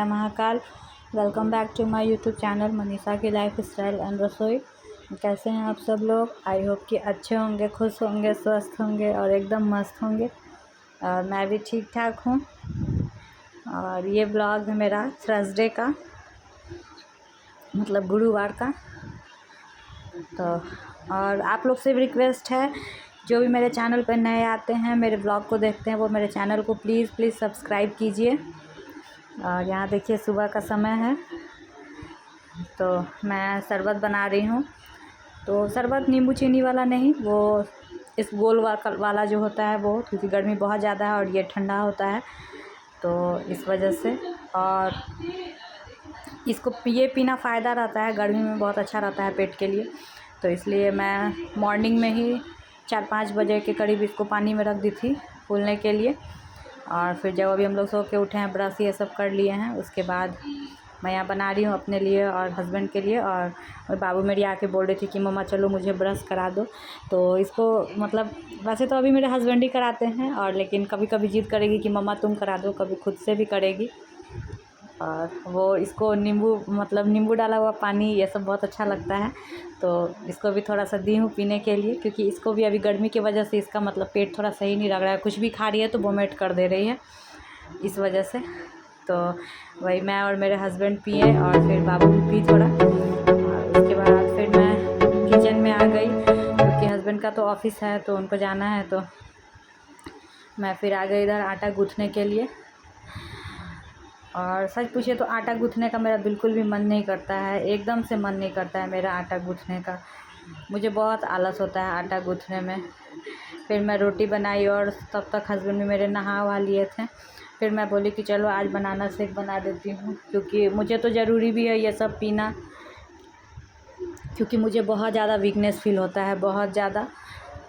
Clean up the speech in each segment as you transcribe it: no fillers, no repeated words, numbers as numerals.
जय Mahakal. Welcome back to my YouTube channel Manisha की life style and रसोई। कैसे हैं आप सब लोग? आई होप कि अच्छे होंगे, खुश होंगे, स्वस्थ होंगे और एकदम मस्त होंगे। और मैं भी ठीक ठाक हूँ। और ये ब्लॉग है मेरा थर्सडे का, मतलब गुरुवार का। तो और आप लोग से भी रिक्वेस्ट है, जो भी मेरे चैनल पर नए आते हैं, मेरे ब्लॉग को देखते हैं, वो मेरे चैनल को प्लीज़ सब्सक्राइब कीजिए। और यहाँ देखिए सुबह का समय है, तो मैं शरबत बना रही हूँ। तो शरबत नींबू चीनी वाला नहीं, वो इस गोल वाला जो होता है वो, क्योंकि गर्मी बहुत ज़्यादा है और ये ठंडा होता है, तो इस वजह से। और इसको ये पीना फ़ायदा रहता है, गर्मी में बहुत अच्छा रहता है पेट के लिए। तो इसलिए मैं मॉर्निंग में ही 4-5 बजे के करीब इसको पानी में रख दी थी फूलने के लिए। और फिर जब अभी हम लोग सो के उठे हैं, ब्रश ये सब कर लिए हैं, उसके बाद मैं यहाँ बना रही हूँ अपने लिए और हस्बैंड के लिए। और बाबू मेरी आके बोल रही थी कि मम्मा चलो मुझे ब्रश करा दो। तो इसको मतलब वैसे तो अभी मेरे हस्बैंड ही कराते हैं, और लेकिन कभी कभी जिद करेगी कि मम्मा तुम करा दो, कभी खुद से भी करेगी। और वो इसको नींबू डाला हुआ पानी ये सब बहुत अच्छा लगता है, तो इसको भी थोड़ा सा दी हूँ पीने के लिए, क्योंकि इसको भी अभी गर्मी की वजह से इसका पेट थोड़ा सही नहीं लग रहा है। कुछ भी खा रही है तो वोमिट कर दे रही है, इस वजह से। तो वही मैं और मेरे हस्बैंड पिए, और फिर बाबू भी पी थोड़ा। और उसके बाद फिर मैं किचन में आ गई, क्योंकि हस्बैंड का तो ऑफिस है तो उनको जाना है। तो मैं फिर आ गई इधर आटा गूँथने के लिए। और सच पूछे तो आटा गूँथने का मेरा बिल्कुल भी मन नहीं करता है, एकदम से मन नहीं करता है मेरा आटा गूँथने का। मुझे बहुत आलस होता है आटा गूँथने में। फिर मैं रोटी बनाई, और तब तक हस्बैंड भी मेरे नहा वहा लिए थे। फिर मैं बोली कि चलो आज बनाना शेक बना देती हूँ, क्योंकि मुझे तो ज़रूरी भी है ये सब पीना, क्योंकि मुझे बहुत ज़्यादा वीकनेस फील होता है, बहुत ज़्यादा।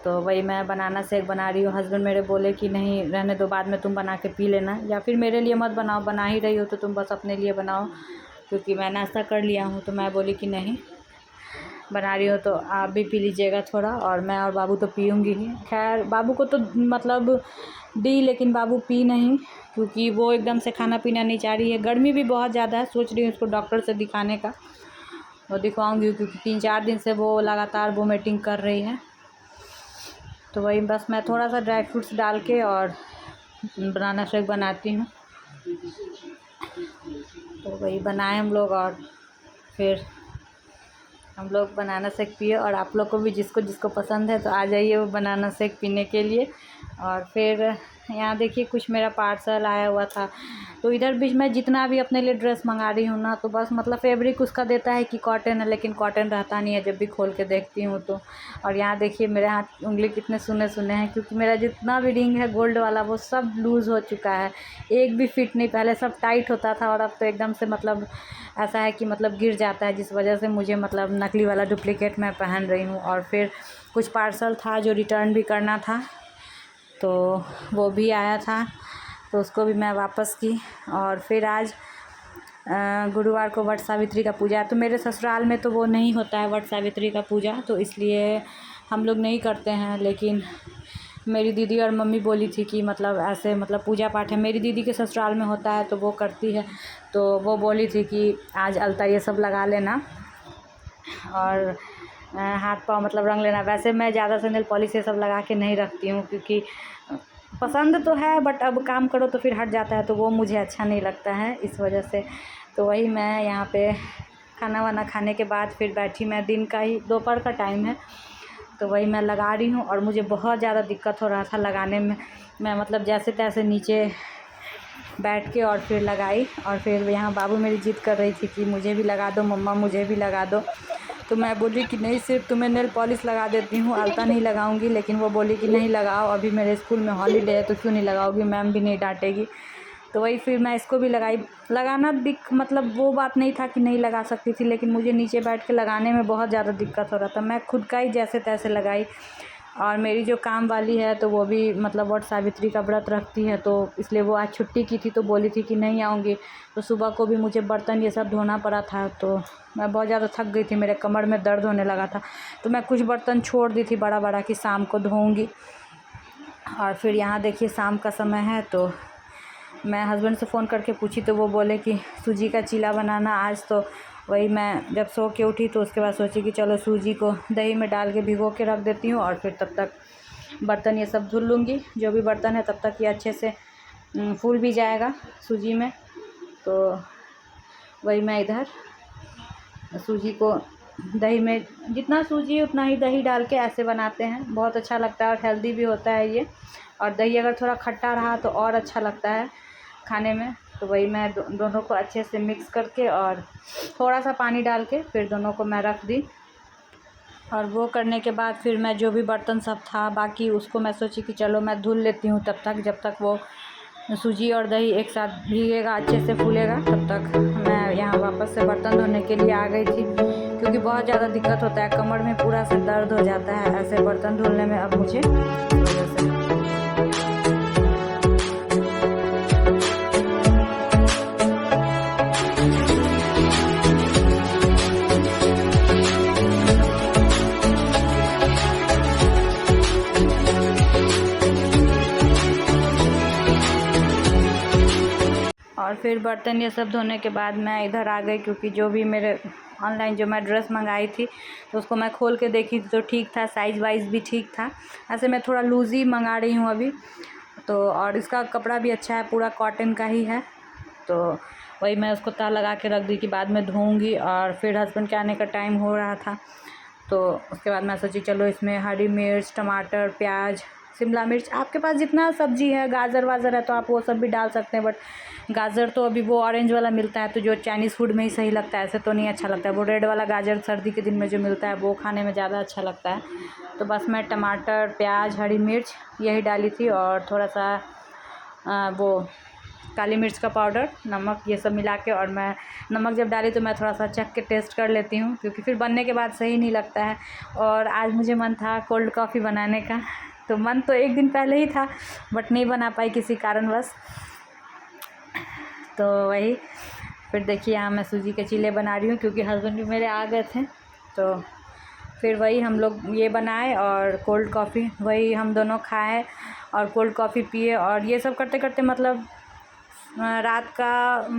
तो वही मैं बनाना शेक बना रही हूँ। हस्बैंड मेरे बोले कि नहीं रहने दो, बाद में तुम बना के पी लेना, या फिर मेरे लिए मत बनाओ, बना ही रही हो तो तुम बस अपने लिए बनाओ, क्योंकि मैं नाश्ता कर लिया हूँ। तो मैं बोली कि नहीं, बना रही हो तो आप भी पी लीजिएगा थोड़ा, और मैं और बाबू तो पीऊँगी ही। खैर बाबू को तो दी, लेकिन बाबू पी नहीं, क्योंकि वो एकदम से खाना पीना नहीं चाह रही है। गर्मी भी बहुत ज़्यादा है, सोच रही हूँ उसको डॉक्टर से दिखाने का, वो दिखवाऊँगी, क्योंकि 3-4 दिन से वो लगातार वोमिटिंग कर रही है। तो वही बस मैं थोड़ा सा ड्राई फ्रूट्स डाल के और बनाना शेक बनाती हूँ। तो वही बनाए हम लोग, और फिर हम लोग बनाना शेक पिए। और आप लोग को भी जिसको जिसको पसंद है तो आ जाइए वो बनाना शेक पीने के लिए। और फिर यहाँ देखिए कुछ मेरा पार्सल आया हुआ था, तो इधर भी मैं जितना भी अपने लिए ड्रेस मंगा रही हूँ ना, तो बस फैब्रिक उसका देता है कि कॉटन है, लेकिन कॉटन रहता नहीं है जब भी खोल के देखती हूँ तो। और यहाँ देखिए मेरे हाथ उंगली कितने सुने सुने हैं, क्योंकि मेरा जितना भी रिंग है गोल्ड वाला वो सब लूज़ हो चुका है, एक भी फिट नहीं। पहले सब टाइट होता था, और अब तो एकदम से ऐसा है कि गिर जाता है, जिस वजह से मुझे नकली वाला डुप्लीकेट मैं पहन रही हूँ। और फिर कुछ पार्सल था जो रिटर्न भी करना था, तो वो भी आया था, तो उसको भी मैं वापस की। और फिर आज गुरुवार को वट सावित्री का पूजा है, तो मेरे ससुराल में तो वो नहीं होता है वट सावित्री का पूजा, तो इसलिए हम लोग नहीं करते हैं। लेकिन मेरी दीदी और मम्मी बोली थी कि ऐसे पूजा पाठ है, मेरी दीदी के ससुराल में होता है तो वो करती है, तो वो बोली थी कि आज अलता ये सब लगा लेना और हाथ पाँव रंग लेना। वैसे मैं ज़्यादा से नेल पॉलिश ये सब लगा के नहीं रखती हूँ, क्योंकि पसंद तो है, बट अब काम करो तो फिर हट जाता है, तो वो मुझे अच्छा नहीं लगता है, इस वजह से। तो वही मैं यहाँ पे खाना वाना खाने के बाद फिर बैठी, मैं दिन का ही दोपहर का टाइम है, तो वही मैं लगा रही हूँ। और मुझे बहुत ज़्यादा दिक्कत हो रहा था लगाने में। मैं जैसे तैसे नीचे बैठ के और फिर लगाई। और फिर यहाँ बाबू मेरी जिद कर रही थी कि मुझे भी लगा दो मम्मा, मुझे भी लगा दो। तो मैं बोली कि नहीं, सिर्फ तुम्हें नेल पॉलिश लगा देती हूँ, अलता नहीं लगाऊंगी। लेकिन वो बोली कि नहीं लगाओ, अभी मेरे स्कूल में हॉलीडे है तो क्यों नहीं लगाओगी, मैम भी नहीं डांटेगी। तो वही फिर मैं इसको भी लगाई। लगाना वो बात नहीं था कि नहीं लगा सकती थी, लेकिन मुझे नीचे बैठ के लगाने में बहुत ज़्यादा दिक्कत हो रहा था। मैं खुद का ही जैसे तैसे लगाई। और मेरी जो काम वाली है तो वो भी वट सावित्री का व्रत रखती है, तो इसलिए वो आज छुट्टी की थी, तो बोली थी कि नहीं आऊँगी। तो सुबह को भी मुझे बर्तन ये सब धोना पड़ा था, तो मैं बहुत ज़्यादा थक गई थी, मेरे कमर में दर्द होने लगा था, तो मैं कुछ बर्तन छोड़ दी थी बड़ा बड़ा कि शाम को धोऊँगी। और फिर यहाँ देखिए शाम का समय है, तो मैं हस्बैंड से फ़ोन करके पूछी तो वो बोले कि सूजी का चीला बनाना आज। तो वही मैं जब सो के उठी तो उसके बाद सोची कि चलो सूजी को दही में डाल के भिगो के रख देती हूँ, और फिर तब तक बर्तन ये सब धुल लूँगी, जो भी बर्तन है, तब तक ये अच्छे से फूल भी जाएगा सूजी में। तो वही मैं इधर सूजी को दही में, जितना सूजी उतना ही दही डाल के ऐसे बनाते हैं, बहुत अच्छा लगता है और हेल्दी भी होता है ये। और दही अगर थोड़ा खट्टा रहा तो और अच्छा लगता है खाने में। तो वही मैं दोनों को अच्छे से मिक्स करके और थोड़ा सा पानी डाल के फिर दोनों को मैं रख दी। और वो करने के बाद फिर मैं जो भी बर्तन सब था बाकी उसको मैं सोची कि चलो मैं धुल लेती हूँ तब तक, जब तक वो सूजी और दही एक साथ भीगेगा, अच्छे से फूलेगा। तब तक मैं यहाँ वापस से बर्तन धोने के लिए आ गई थी, क्योंकि बहुत ज़्यादा दिक्कत होता है, कमर में पूरा से दर्द हो जाता है ऐसे बर्तन धुलने में अब मुझे, इस वजह से। और फिर बर्तन ये सब धोने के बाद मैं इधर आ गई, क्योंकि जो भी मेरे ऑनलाइन जो मैं ड्रेस मंगाई थी तो उसको मैं खोल के देखी तो ठीक था, साइज़ वाइज़ भी ठीक था। ऐसे मैं थोड़ा लूज़ ही मंगा रही हूँ अभी तो, और इसका कपड़ा भी अच्छा है, पूरा कॉटन का ही है। तो वही मैं उसको तह लगा के रख दी कि बाद में धोऊँगी। और फिर हस्बैंड के आने का टाइम हो रहा था तो उसके बाद मैं सोची चलो इसमें हरी मिर्च, टमाटर, प्याज, शिमला मिर्च, आपके पास जितना सब्ज़ी है, गाजर वाजर है तो आप वो सब भी डाल सकते हैं। बट गाजर तो अभी वो ऑरेंज वाला मिलता है तो जो चाइनीज़ फूड में ही सही लगता है, ऐसे तो नहीं अच्छा लगता है। वो रेड वाला गाजर सर्दी के दिन में जो मिलता है वो खाने में ज़्यादा अच्छा लगता है। तो बस मैं टमाटर, प्याज, हरी मिर्च यही डाली थी, और थोड़ा सा वो काली मिर्च का पाउडर, नमक, ये सब मिला के। और मैं नमक जब डाली तो मैं थोड़ा सा चख के टेस्ट कर लेती हूँ, क्योंकि फिर बनने के बाद सही नहीं लगता है। और आज मुझे मन था कोल्ड कॉफ़ी बनाने का, तो मन तो एक दिन पहले ही था बट नहीं बना पाई किसी कारणवश। तो वही फिर देखिए यहाँ मैं सूजी के चीले बना रही हूँ, क्योंकि हस्बैंड भी मेरे आ गए थे। तो फिर वही हम लोग ये बनाए और कोल्ड कॉफ़ी वही हम दोनों खाए और कोल्ड कॉफ़ी पिए। और ये सब करते करते मतलब रात का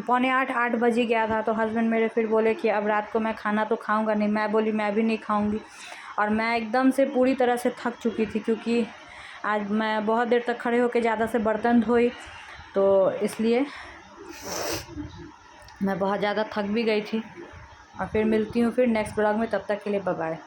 7:45-8 बज ही गया था। तो हस्बैंड मेरे फिर बोले कि अब रात को मैं खाना तो खाऊंगा नहीं। मैं बोली मैं भी नहीं खाऊंगी। और मैं एकदम से पूरी तरह से थक चुकी थी, क्योंकि आज मैं बहुत देर तक खड़े होकर ज़्यादा से बर्तन धोई, तो इसलिए मैं बहुत ज़्यादा थक भी गई थी। और फिर मिलती हूँ फिर नेक्स्ट ब्लॉग में, तब तक के लिए बाय बाय।